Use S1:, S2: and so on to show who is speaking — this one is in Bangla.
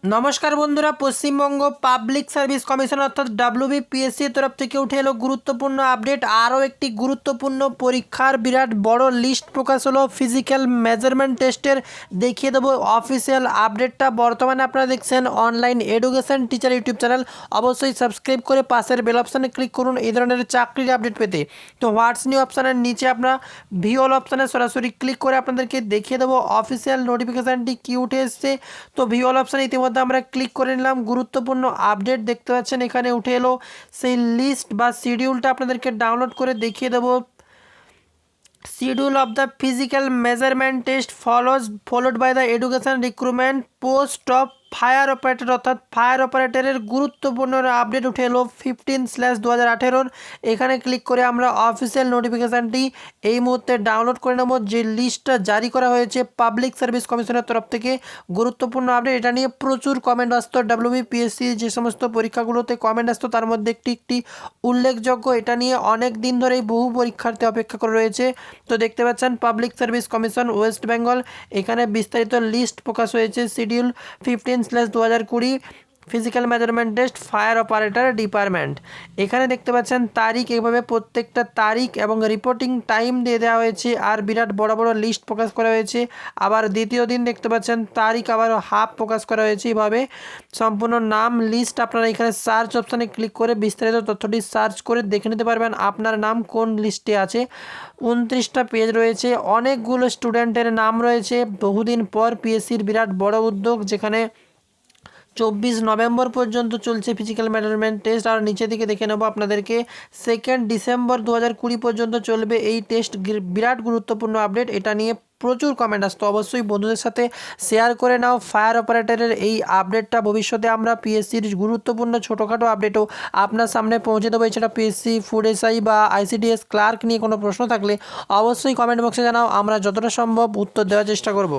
S1: নমস্কার বন্ধুরা, পশ্চিমবঙ্গ পাবলিক সার্ভিস কমিশন অর্থাৎ WBPSC তরফ থেকে উঠে এলো গুরুত্বপূর্ণ আপডেট। আরও একটি গুরুত্বপূর্ণ পরীক্ষার বিরাট বড় লিস্ট প্রকাশ হলো ফিজিক্যাল মেজারমেন্ট টেস্টের। দেখিয়ে দেবো অফিসিয়াল আপডেটটা। বর্তমানে আপনারা দেখছেন online education teacher YouTube channel. অবশ্যই সাবস্ক্রাইব করে পাশের বেল অপশানে ক্লিক করুন এই ধরনের চাকরির আপডেট পেতে। তো হোয়াটস নিউ অপশানের নিচে আপনারা ভিওল অপশানে সরাসরি ক্লিক করে আপনাদেরকে দেখিয়ে দেবো অফিসিয়াল নোটিফিকেশানটি কী উঠে এসছে। তো ভিওল অপশানে ইতিমধ্যে আমরা ক্লিক করে নিলাম। গুরুত্বপূর্ণ আপডেট দেখতে পাচ্ছেন এখানে উঠে এলো। সেই লিস্ট বা শিডিউলটা আপনাদেরকে ডাউনলোড করে দেখিয়ে দেবো। Schedule of the physical measurement test followed by the education recruitment post of fire operator অর্থাৎ ফায়ার অপারেটরের গুরুত্বপূর্ণ আপডেট উঠে এলো 15/2018। এখানে ক্লিক করে আমরা অফিসিয়াল নোটিফিকেশানটি এই মুহূর্তে ডাউনলোড করে নেব। যে লিস্টটা জারি করা হয়েছে পাবলিক সার্ভিস কমিশনের তরফ থেকে, গুরুত্বপূর্ণ আপডেট। এটা নিয়ে প্রচুর কমেন্ট আসতো। WBPSC যে সমস্ত পরীক্ষাগুলোতে কমেন্ট আসতো তার মধ্যে একটি উল্লেখযোগ্য। এটা নিয়ে অনেক দিন ধরেই বহু পরীক্ষার্থী অপেক্ষা করে রয়েছে। তো দেখতে পাচ্ছেন public service commission West Bengal, এখানে বিস্তারিত লিস্ট প্রকাশ হয়েছে। Schedule 15/2020 physical measurement test fire operator department. এখানে দেখতে পাচ্ছেন তারিখ, এইভাবে প্রত্যেকটা তারিখ এবং রিপোর্টিং টাইম দিয়ে দেওয়া হয়েছে। আর বিরাট বড় বড় লিস্ট প্রকাশ করা হয়েছে। আবার দ্বিতীয় দিন দেখতে পাচ্ছেন তারিখ আবার হাফ প্রকাশ করা হয়েছে। এইভাবে সম্পূর্ণ নাম লিস্ট আপনারা এখানে সার্চ অপশানে ক্লিক করে বিস্তারিত তথ্যটি সার্চ করে দেখে নিতে পারবেন আপনার নাম কোন লিস্টে আছে। 29টা পেজ রয়েছে, অনেকগুলো স্টুডেন্টের নাম রয়েছে। বহুদিন পর পিএসসির বিরাট বড় উদ্যোগ, যেখানে 24 নভেম্বর পর্যন্ত চলছে ফিজিক্যাল মেজারমেন্ট টেস্ট। আর নিচে দিকে দেখে নেব আপনাদেরকে 2 ডিসেম্বর 2020 পর্যন্ত চলবে এই টেস্ট। বিরাট গুরুত্বপূর্ণ আপডেট। এটা নিয়ে প্রচুর কমেন্ট আসতো। অবশ্যই বন্ধুদের সাথে শেয়ার করে নাও ফায়ার অপারেটরের এই আপডেটটা। ভবিষ্যতে আমরা পিএসসির গুরুত্বপূর্ণ ছোটোখাটো আপডেটও আপনার সামনে পৌঁছে দেবো। এছাড়া পিএসসি ফুড এসআই বা ICDS ক্লার্ক নিয়ে কোনো প্রশ্ন থাকলে অবশ্যই কমেন্ট বক্সে জানাও, আমরা যতটা সম্ভব উত্তর দেওয়ার চেষ্টা করব।